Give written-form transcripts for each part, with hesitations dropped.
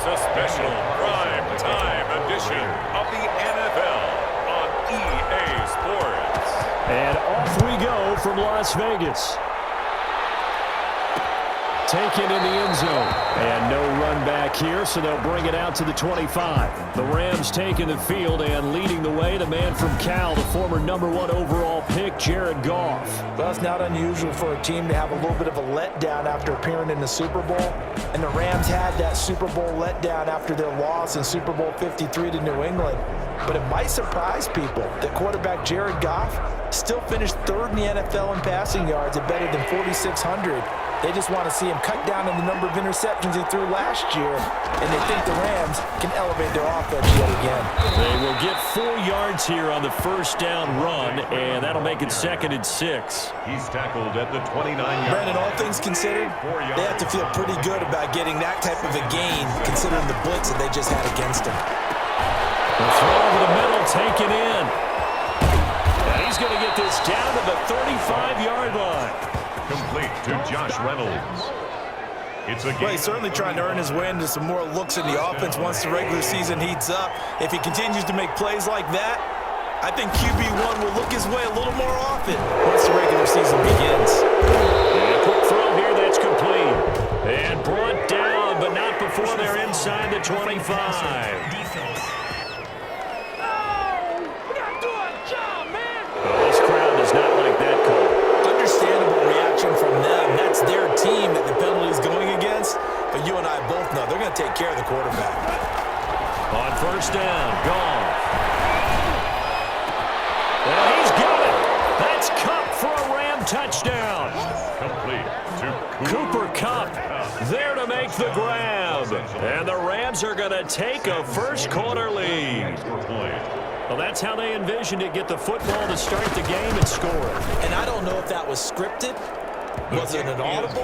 It's a special prime time edition of the NFL on EA Sports. And off we go from Las Vegas. Taken in the end zone. And no run back here, so they'll bring it out to the 25. The Rams taking the field and leading the way. The man from Cal, the former #1 overall pick, Jared Goff. Well, it's not unusual for a team to have a little bit of a letdown after appearing in the Super Bowl. And the Rams had that Super Bowl letdown after their loss in Super Bowl 53 to New England. But it might surprise people that quarterback Jared Goff still finished third in the NFL in passing yards at better than 4,600. They just want to see him cut down on the number of interceptions he threw last year, and they think the Rams can elevate their offense yet again. They will get 4 yards here on the first down run, and that'll make it 2nd and 6. He's tackled at the 29-yard. Brandon, all things considered, they have to feel pretty good about getting that type of a gain, considering the blitz that they just had against him. The throw over the middle, taken in. And he's going to get this down to the 35-yard line. Complete to Josh Reynolds. It's a game. Well, he's certainly trying to earn his way into some more looks in the offense once the regular season heats up. If he continues to make plays like that, I think QB1 will look his way a little more often once the regular season begins. And a quick throw here that's complete. And brought down, but not before they're inside the 25. This crowd does not like that call. Understandable reaction from them. That's their team that the penalty is going against. But you and I both know they're going to take care of the quarterback. On first down, Goff. And he's got it. That's Kupp for a Ram touchdown. Complete to Cooper Kupp there to make the grab. And the Rams are going to take a first quarter lead. Well, that's how they envisioned it, get the football to start the game and score. And I don't know if that was scripted. Was it an audible?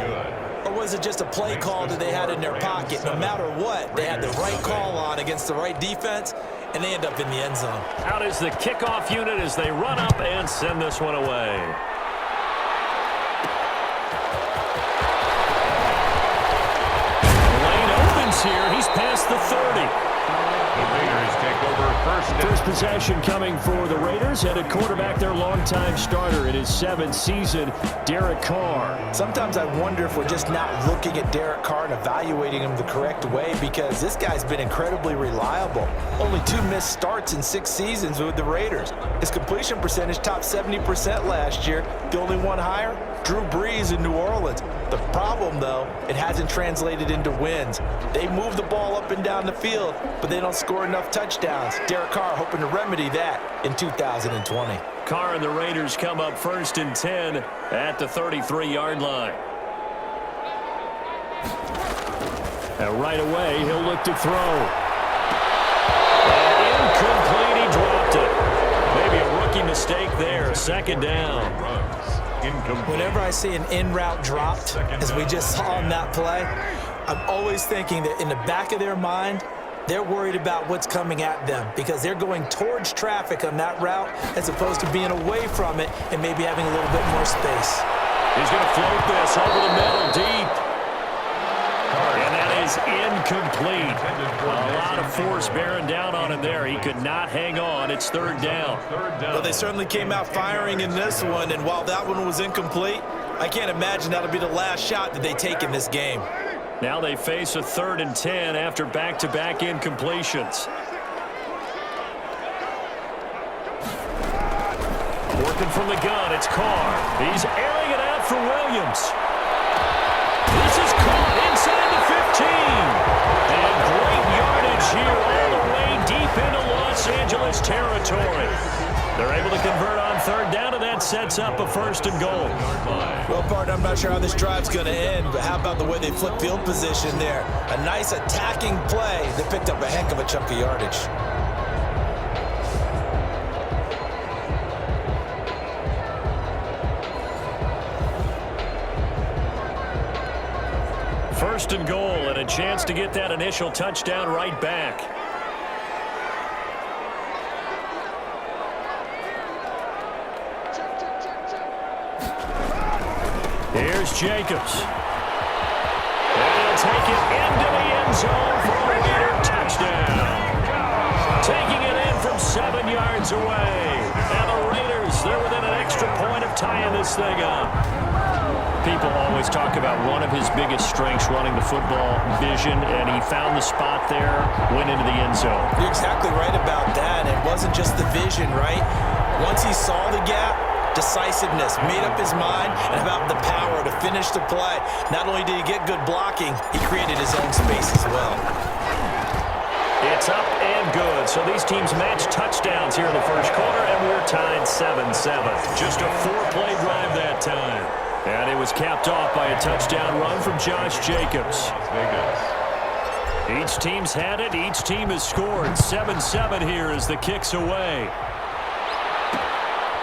Or was it just a play call that they had in their pocket? No matter what, they had the right call on against the right defense, and they end up in the end zone. Out is the kickoff unit as they run up and send this one away. Lane opens here. He's past the 30. the Raiders take over first down. First possession coming for the Raiders, and at quarterback, their longtime starter in his 7th season, Derek Carr. Sometimes I wonder if we're just not looking at Derek Carr and evaluating him the correct way, because this guy's been incredibly reliable. Only 2 missed starts in 6 seasons with the Raiders. His completion percentage topped 70% last year. The only one higher, Drew Brees in New Orleans. The problem, though, it hasn't translated into wins. They move the ball up and down the field, but they don't score enough touchdowns. Derek Carr hoping to remedy that in 2020. Carr and the Raiders come up 1st and 10 at the 33-yard line. And right away, he'll look to throw. And incomplete, he dropped it. Maybe a rookie mistake there, 2nd down. Whenever I see an in-route dropped, as we just saw on that play, I'm always thinking that in the back of their mind, they're worried about what's coming at them because they're going towards traffic on that route as opposed to being away from it and maybe having a little bit more space. He's going to float this over the middle deep. And that is incomplete. A lot of force bearing down on him there. He could not hang on. It's 3rd down. Well, they certainly came out firing in this one, and while that one was incomplete, I can't imagine that'll be the last shot that they take in this game. Now they face a 3rd and 10 after back-to-back incompletions. Working from the gun, it's Carr. He's airing it out for Williams. This is caught inside the 15. And great yardage here all the way deep into Los Angeles territory. They're able to convert on 3rd down, and that sets up a 1st and goal. Well, partner, I'm not sure how this drive's going to end, but how about the way they flip field position there? A nice attacking play that picked up a heck of a chunk of yardage. First and goal, and a chance to get that initial touchdown right back. Here's Jacobs. And he'll take it into the end end zone for a Raider touchdown. Taking it in from 7 yards away. And the Raiders, they're within an extra point of tying this thing up. People always talk about one of his biggest strengths running the football, vision, and he found the spot there, went into the end zone. You're exactly right about that. It wasn't just the vision, right? Once he saw the gap, decisiveness, made up his mind, and about the power to finish the play. Not only did he get good blocking, he created his own space as well. It's up and good. So these teams match touchdowns here in the first quarter, and we're tied 7-7. Just a 4-play drive that time. And it was capped off by a touchdown run from Josh Jacobs. Each team's had it. Each team has scored. 7-7 here as the kick's away.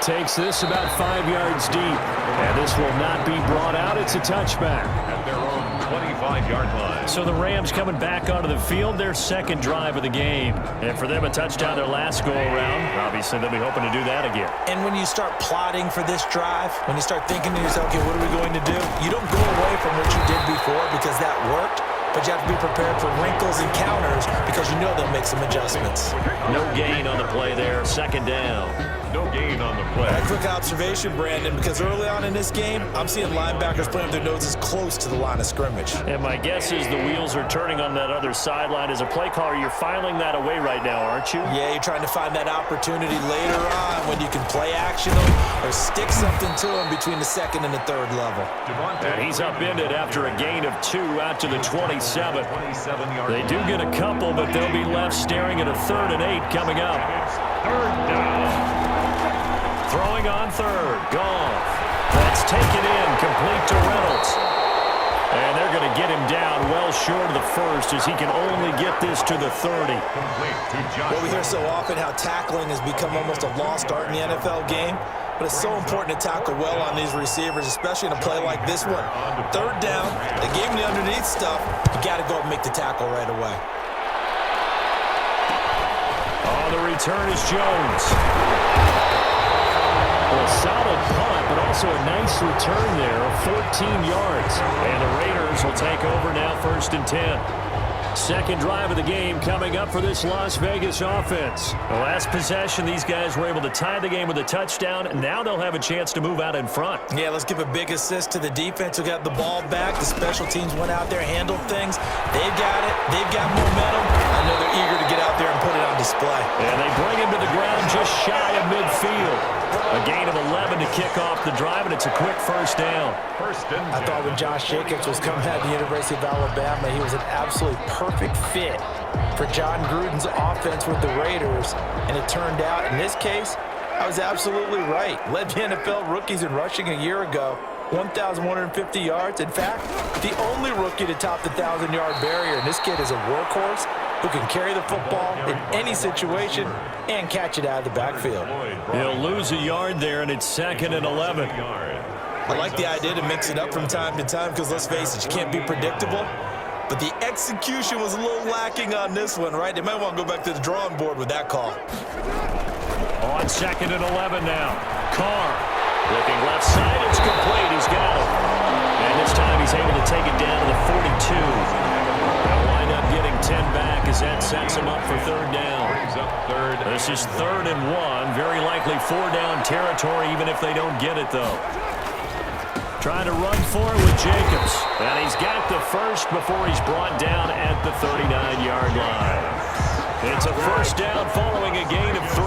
Takes this about 5 yards deep. And this will not be brought out. It's a touchback. At their own 25-yard line. So the Rams coming back onto the field, their second drive of the game. And for them, a touchdown their last go-around. Obviously, they'll be hoping to do that again. And when you start plotting for this drive, when you start thinking to yourself, okay, what are we going to do? You don't go away from what you did before because that worked, but you have to be prepared for wrinkles and counters because you know they'll make some adjustments. No gain on the play there, second down. No gain on the play. A quick observation, Brandon, because early on in this game, I'm seeing linebackers playing with their noses close to the line of scrimmage. And my guess is the wheels are turning on that other sideline. As a play caller, you're filing that away right now, aren't you? Yeah, you're trying to find that opportunity later on when you can play action them or stick something to them between the second and the third level. And he's upended after a gain of 2 out to the 27. They do get a couple, but they'll be left staring at a 3rd and 8 coming up. Third down. Throwing on third. Goff. That's taken in. Complete to Reynolds. And they're going to get him down well short of the first as he can only get this to the 30. Well, we hear so often how tackling has become almost a lost art in the NFL game. But it's so important to tackle well on these receivers, especially in a play like this one. Third down, they gave him the underneath stuff. You got to go and make the tackle right away. Oh, the return is Jones. Well, a solid punt, but also a nice return there of 14 yards. And the Raiders will take over now, 1st and 10. Second drive of the game coming up for this Las Vegas offense. The last possession, these guys were able to tie the game with a touchdown, and now they'll have a chance to move out in front. Yeah, let's give a big assist to the defense who got the ball back. The special teams went out there, handled things. They've got it. They've got momentum. I know they're eager to get out there and put it on display. And they bring him to the ground just shy of midfield. A gain of 11 to kick off the drive, and it's a quick first down. I thought when Josh Jacobs was coming out of the University of Alabama, he was an absolutely perfect fit for John Gruden's offense with the Raiders. And it turned out, in this case, I was absolutely right. Led the NFL rookies in rushing a year ago. 1,150 yards. In fact, the only rookie to top the 1,000-yard barrier. And this kid is a workhorse who can carry the football in any situation and catch it out of the backfield. He'll lose a yard there, and it's 2nd and 11. I like the idea to mix it up from time to time because, let's face it, you can't be predictable. But the execution was a little lacking on this one, right? They might want to go back to the drawing board with that call. On 2nd and 11 now. Carr looking left side. It's complete. He's got it. And this time he's able to take it down to the 42. They'll wind up getting 10 back as that sets him up for 3rd down. This is 3rd and 1. Very likely 4-down territory even if they don't get it, though. Trying to run for it with Jacobs. And he's got the first before he's brought down at the 39-yard line. It's a first down following a gain of 3.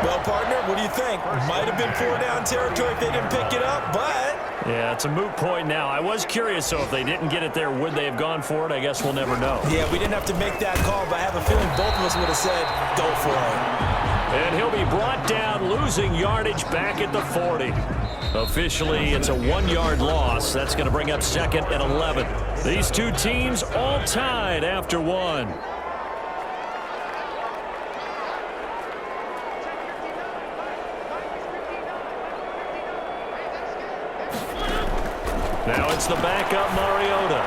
Well, partner, what do you think? Might have been 4-down territory if they didn't pick it up, but... Yeah, it's a moot point now. I was curious, so if they didn't get it there, would they have gone for it? I guess we'll never know. Yeah, we didn't have to make that call, but I have a feeling both of us would have said, go for it. And he'll be brought down, losing yardage back at the 40. Officially, it's a 1-yard loss. That's going to bring up 2nd and 11. These two teams all tied after 1. Now it's the backup Mariota.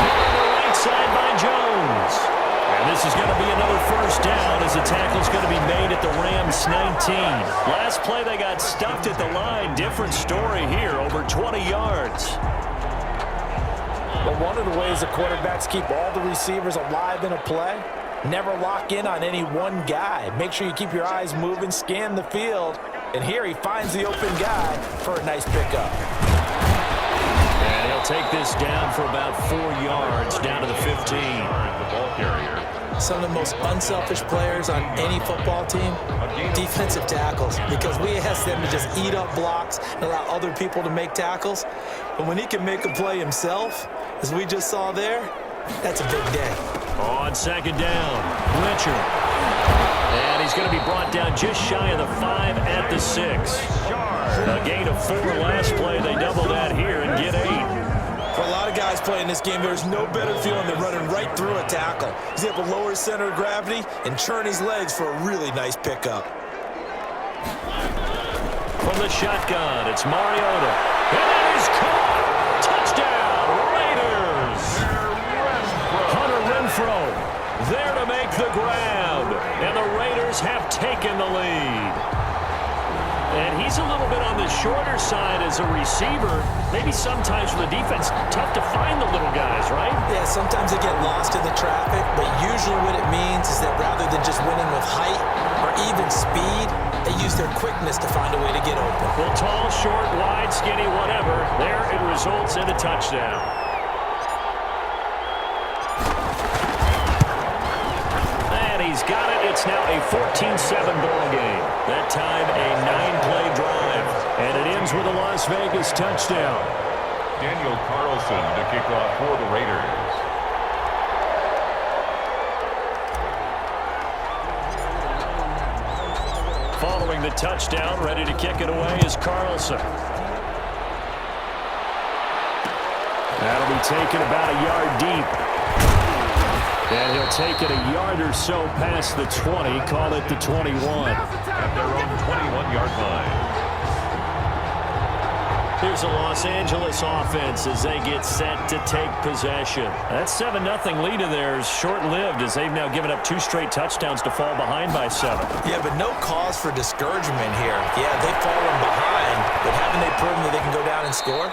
On the right side by Jones. And this is going to be another first down as the tackle's going to be made at the Rams 19. Last play they got stuffed at the line. Different story here, over 20 yards. Well, one of the ways the quarterbacks keep all the receivers alive in a play, never lock in on any one guy. Make sure you keep your eyes moving, scan the field, and here he finds the open guy for a nice pickup. And he'll take this down for about 4 yards, down to the 15. The ball carrier. Some of the most unselfish players on any football team, defensive tackles, because we ask them to just eat up blocks and allow other people to make tackles. But when he can make a play himself, as we just saw there, that's a big day. On second down, Richard. And he's going to be brought down just shy of the 5 at the 6. A gain of 4 last play. They double that here and get 8. For a lot of guys playing this game, there's no better feeling than running right through a tackle. He's able to lower his center of gravity and churn his legs for a really nice pickup. From the shotgun, it's Mariota. And that is caught. Touchdown, Raiders. Hunter Renfro there to make the grab. And the Raiders have taken the lead. And he's a little bit on the shorter side as a receiver. Maybe sometimes for the defense, tough to find the little guys, right? Yeah, sometimes they get lost in the traffic, but usually what it means is that rather than just winning with height or even speed, they use their quickness to find a way to get open. Well, tall, short, wide, skinny, whatever. There it results in a touchdown. And he's got it. It's now a 14-7 ball game. That time a 9-play drive. And it ends with a Las Vegas touchdown. Daniel Carlson to kick off for the Raiders. Following the touchdown, ready to kick it away is Carlson. That'll be taken about a yard deep. And he'll take it a yard or so past the 20, call it the 21. At their own 21-yard line. Here's a Los Angeles offense as they get set to take possession. That 7-0 lead of theirs short-lived as they've now given up 2 straight touchdowns to fall behind by 7. Yeah, but no cause for discouragement here. Yeah, they've fallen behind, but haven't they proven that they can go down and score?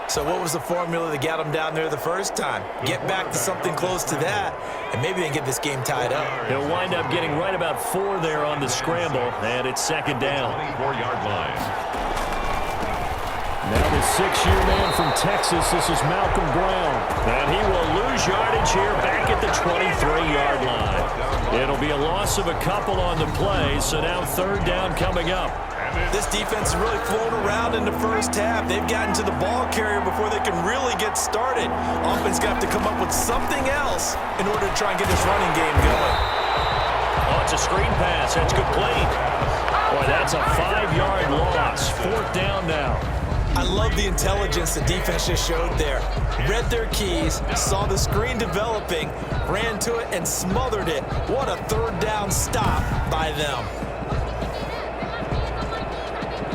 So what was the formula that got them down there the first time? Get back to something close to that, and maybe they can get this game tied up. He'll wind up getting right about 4 there on the scramble, and it's second down. 24-yard line. Now the 6-year man from Texas, this is Malcolm Brown. And he will lose yardage here back at the 23-yard line. It'll be a loss of a couple on the play, so now third down coming up. This defense is really flown around in the first half. They've gotten to the ball carrier before they can really get started. Offense got to come up with something else in order to try and get this running game going. Oh, it's a screen pass. That's complete. Boy, that's a 5-yard loss. Fourth down now. I love the intelligence the defense just showed there. Read their keys, saw the screen developing, ran to it, and smothered it. What a third down stop by them.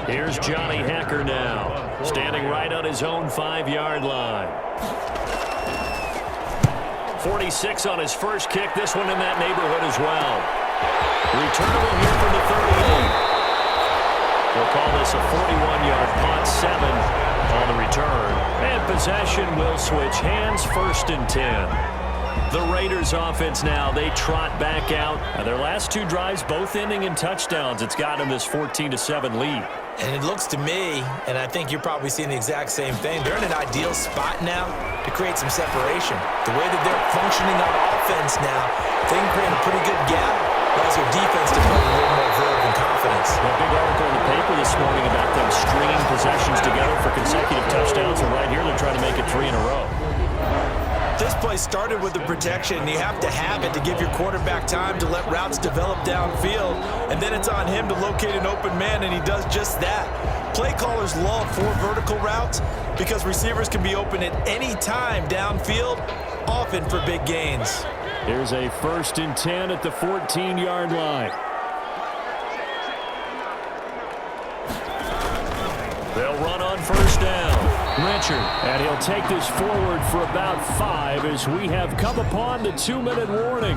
Here's Johnny Hekker now, standing right on his own 5-yard line. 46 on his first kick, this one in that neighborhood as well. Returnable here from the 38. We'll call this a 41-yard punt, 7 on the return. And possession will switch hands, 1st and 10. The Raiders offense now, they trot back out. Their last 2 drives, both ending in touchdowns. It's got them this 14-7 lead. And it looks to me, and I think you're probably seeing the exact same thing, they're in an ideal spot now to create some separation. The way that they're functioning on offense now, they can create a pretty good gap. Allows their defense to play a little more verve and confidence. A big article in the paper this morning about them stringing possessions together for consecutive touchdowns, and right here they're trying to make it 3 in a row. This play started with the protection. You have to have it to give your quarterback time to let routes develop downfield, and then it's on him to locate an open man, and he does just that. Play callers love 4 vertical routes because receivers can be open at any time downfield, often for big gains. Here's a 1st and 10 at the 14-yard line. They'll run on 1st down. Richard, and he'll take this forward for about 5 as we have come upon the 2-minute warning.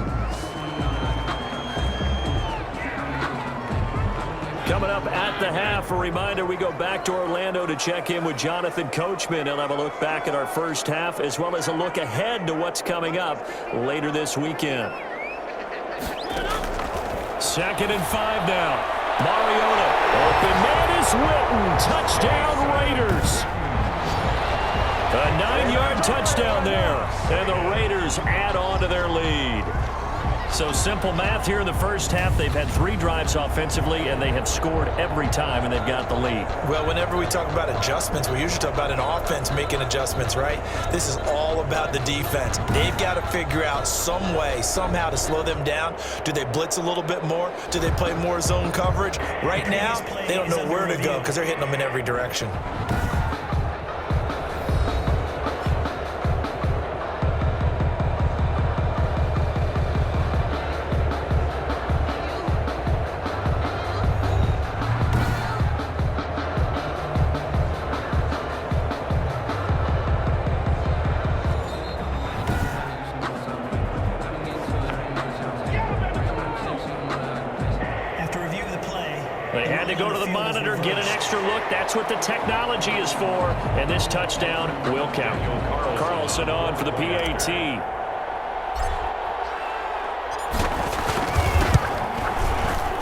Coming up at the half, a reminder, we go back to Orlando to check in with Jonathan Coachman. He'll have a look back at our first half as well as a look ahead to what's coming up later this weekend. 2nd and 5 now. Mariota, open man is Witten. Touchdown Raiders. A 9-yard touchdown there. And the Raiders add on to their lead. So simple math here in the first half. They've had 3 drives offensively, and they have scored every time, and they've got the lead. Well, whenever we talk about adjustments, we usually talk about an offense making adjustments, right? This is all about the defense. They've got to figure out some way, somehow to slow them down. Do they blitz a little bit more? Do they play more zone coverage? Right now, they don't know where to go because they're hitting them in every direction. They had to go to the monitor, get an extra look. That's what the technology is for. And this touchdown will count. Carlson on for the PAT.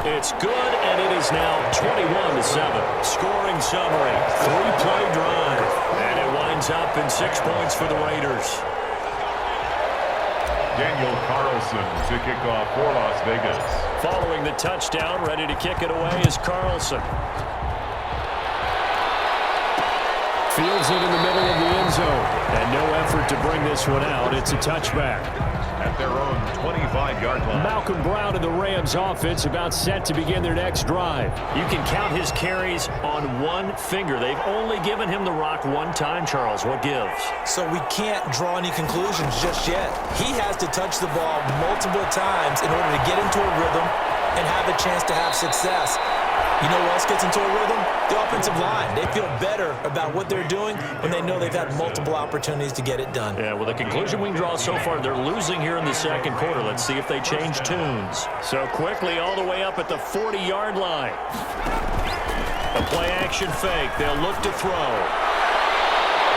It's good, and it is now 21-7. Scoring summary, 3-play drive. And it winds up in 6 points for the Raiders. Daniel Carlson to kick off for Las Vegas. Following the touchdown, ready to kick it away is Carlson. Fields it in the middle of the end zone. And no effort to bring this one out. It's a touchback. At their own 25-yard line. Malcolm Brown and the Rams offense about set to begin their next drive. You can count his carries on one finger. They've only given him the rock one time, Charles. What gives? So we can't draw any conclusions just yet. He has to touch the ball multiple times in order to get into a rhythm and have a chance to have success. You know what else gets into a rhythm? The offensive line. They feel better about what they're doing when they know they've had multiple opportunities to get it done. Yeah, well, the conclusion we can draw so far, they're losing here in the second quarter. Let's see if they change tunes. So quickly all the way up at the 40-yard line. A play-action fake. They'll look to throw.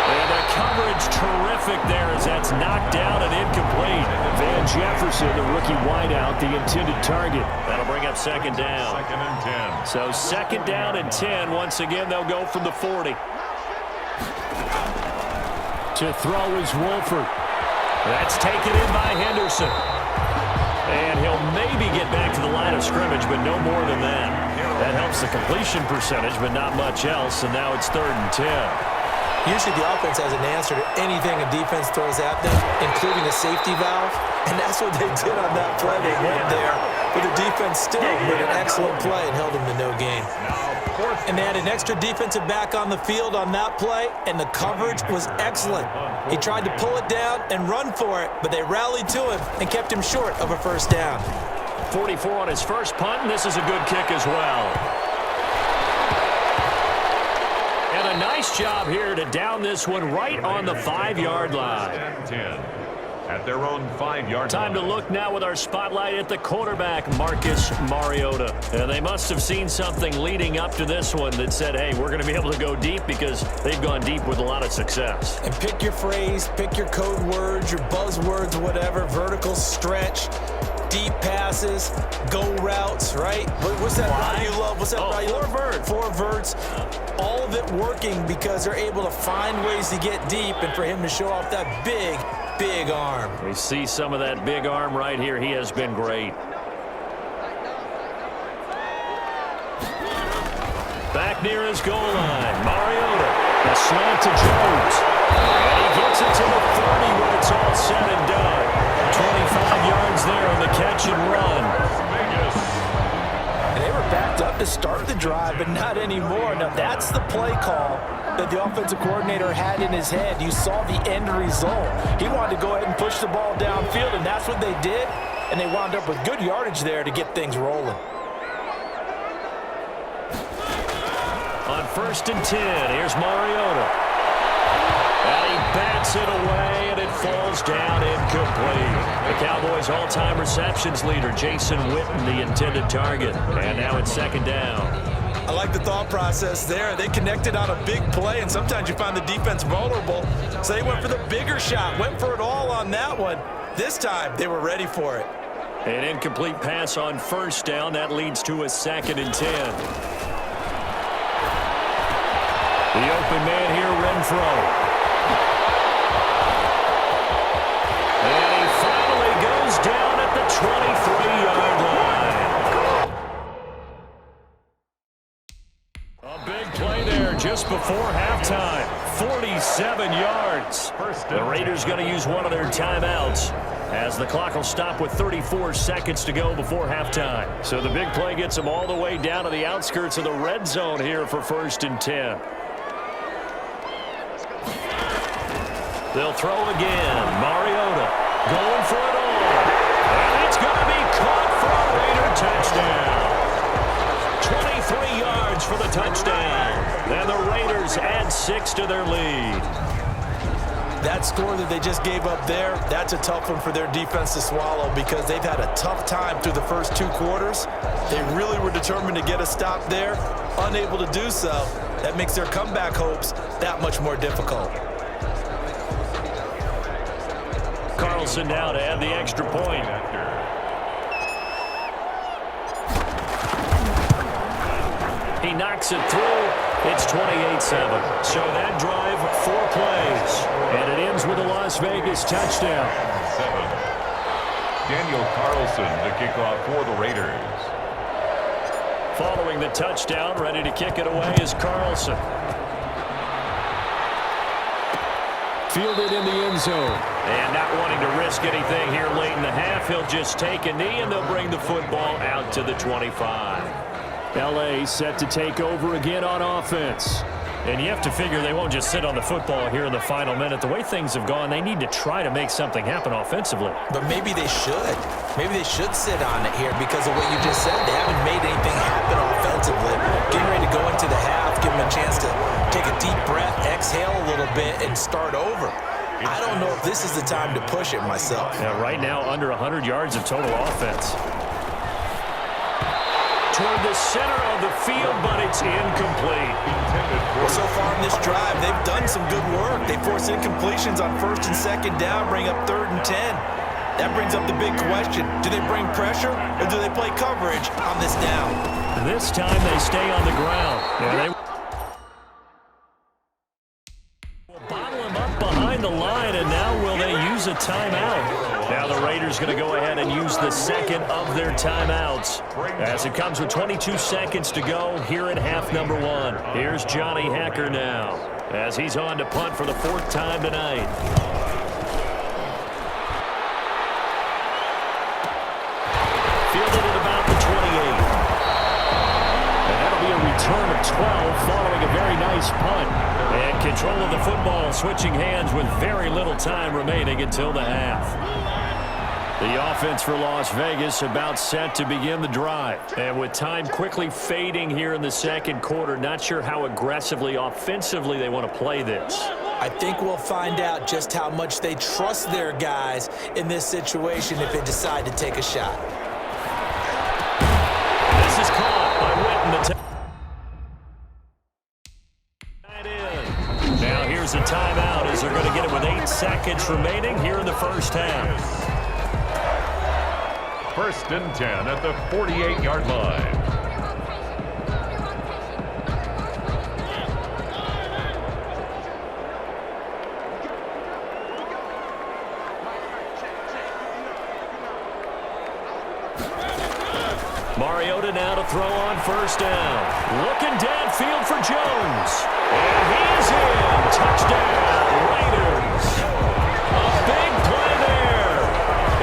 And the coverage terrific there as that's knocked down and incomplete. Van Jefferson, the rookie wideout, the intended target. That'll bring up 2nd down. 2nd and 10. So 2nd down and 10. Once again, they'll go from the 40. To throw is Wolford. That's taken in by Henderson. And he'll maybe get back to the line of scrimmage, but no more than that. That helps the completion percentage, but not much else. And now it's 3rd and 10. Usually the offense has an answer to anything a defense throws at them, including a safety valve, and that's what they did on that play. They went there, but the defense still made an excellent play and held them to no gain. And they had an extra defensive back on the field on that play, and the coverage was excellent. He tried to pull it down and run for it, but they rallied to him and kept him short of a 1st down. 44 on his first punt, and this is a good kick as well. And a nice job here to down this one right on the 5-yard line. 10 at their own 5-yard Time to look now with our spotlight at the quarterback, Marcus Mariota. And they must have seen something leading up to this one that said, hey, we're going to be able to go deep because they've gone deep with a lot of success. And pick your phrase, pick your code words, your buzzwords, whatever, vertical stretch, deep passes, go routes, right? What's that route you love? What's that route you love? 4 verts. 4 verts. All of it working because they're able to find ways to get deep and for him to show off that big arm. We see some of that big arm right here. He has been great. Back near his goal line, Mariota. A slant to Jones. And he gets it to the 30 when it's all said and done. 25 yards there on the catch and run. And they were backed up to start the drive, but not anymore. Now, that's the play call that the offensive coordinator had in his head. You saw the end result. He wanted to go ahead and push the ball downfield, and that's what they did. And they wound up with good yardage there to get things rolling. On 1st and 10, here's Mariota. And he bats it away, and it falls down incomplete. The Cowboys' all-time receptions leader, Jason Witten, the intended target. And now it's 2nd down. I like the thought process there. They connected on a big play, and sometimes you find the defense vulnerable. So they went for the bigger shot, went for it all on that one. This time, they were ready for it. An incomplete pass on first down. That leads to a 2nd and 10. The open man here, Renfro. And he finally goes down at the 23-yard line. A big play there just before halftime. 47 yards. The Raiders going to use one of their timeouts, as the clock will stop with 34 seconds to go before halftime. So the big play gets them all the way down to the outskirts of the red zone here for 1st and 10. They'll throw again. Mariota going for it all. And it's going to be caught for a Raider touchdown. 23 yards for the touchdown. And the Raiders add 6 to their lead. That score that they just gave up there, that's a tough one for their defense to swallow, because they've had a tough time through the first 2 quarters. They really were determined to get a stop there, unable to do so. That makes their comeback hopes that much more difficult. Carlson now to add the extra point. He knocks it through. It's 28-7. So that drive, 4 plays. And it ends with a Las Vegas touchdown. 7. Daniel Carlson to kick off for the Raiders. Following the touchdown, ready to kick it away is Carlson. Fielded in the end zone. And not wanting to risk anything here late in the half, he'll just take a knee, and they'll bring the football out to the 25. L.A. set to take over again on offense. And you have to figure they won't just sit on the football here in the final minute. The way things have gone, they need to try to make something happen offensively. But maybe they should. Maybe they should sit on it here because of what you just said. They haven't made anything happen offensively. Getting ready to go into the half, give them a chance to take a deep breath, exhale a little bit, and start over. I don't know if this is the time to push it myself. Yeah, right now, under 100 yards of total offense. Toward the center of the field, but it's incomplete. Well, so far in this drive, they've done some good work. They force incompletions on 1st and 2nd down, bring up 3rd and 10. That brings up the big question. Do they bring pressure, or do they play coverage on this down? This time they stay on the ground. Yeah, they will bottle him up behind the line, and now will they use a timeout? Now the Raiders going to go ahead and use the 2nd of their timeouts, as it comes with 22 seconds to go here in half number 1. Here's Johnny Hekker now, as he's on to punt for the 4th time tonight. Fielded at about the 28. And that'll be a return of 12 following a very nice punt. And control of the football switching hands with very little time remaining until the half. The offense for Las Vegas about set to begin the drive. And with time quickly fading here in the 2nd quarter, not sure how aggressively, offensively they want to play this. I think we'll find out just how much they trust their guys in this situation if they decide to take a shot. This is caught by Witten. Now here's a timeout as they're going to get it with 8 seconds remaining here in the first half. 1st and 10 at the 48-yard line. Mariota now to throw on 1st down. Looking downfield for Jones. And he is in. Touchdown, Raiders. A big play there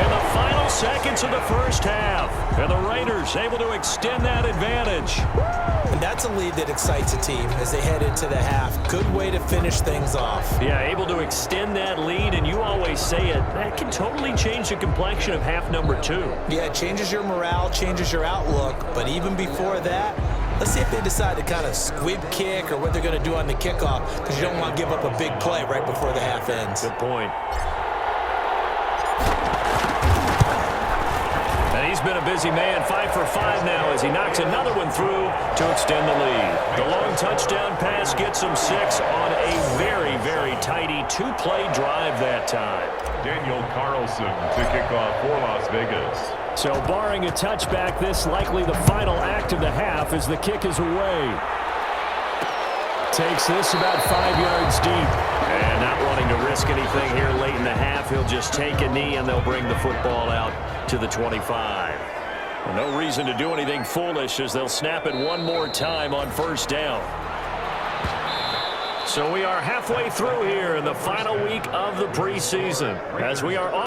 in the final seconds of the first half. And the Raiders able to extend that advantage. And that's a lead that excites a team as they head into the half. Good way to finish things off. Yeah, able to extend that lead, and you always say it, that can totally change the complexion of half number 2. Yeah, it changes your morale, changes your outlook. But even before that, let's see if they decide to kind of squib kick or what they're going to do on the kickoff, because you don't want to give up a big play right before the half ends. Good point. And he's been a busy man. 5 for 5 now as he knocks another one through to extend the lead. The long touchdown pass gets him 6 on a very, very tidy two-play drive that time. Daniel Carlson to kick off for Las Vegas. So barring a touchback, this likely the final act of the half as the kick is away. Takes this about 5 yards deep. And not wanting to risk anything here late in the half, he'll just take a knee and they'll bring the football out to the 25. Well, no reason to do anything foolish as they'll snap it one more time on first down. So we are halfway through here in the final week of the preseason as we are on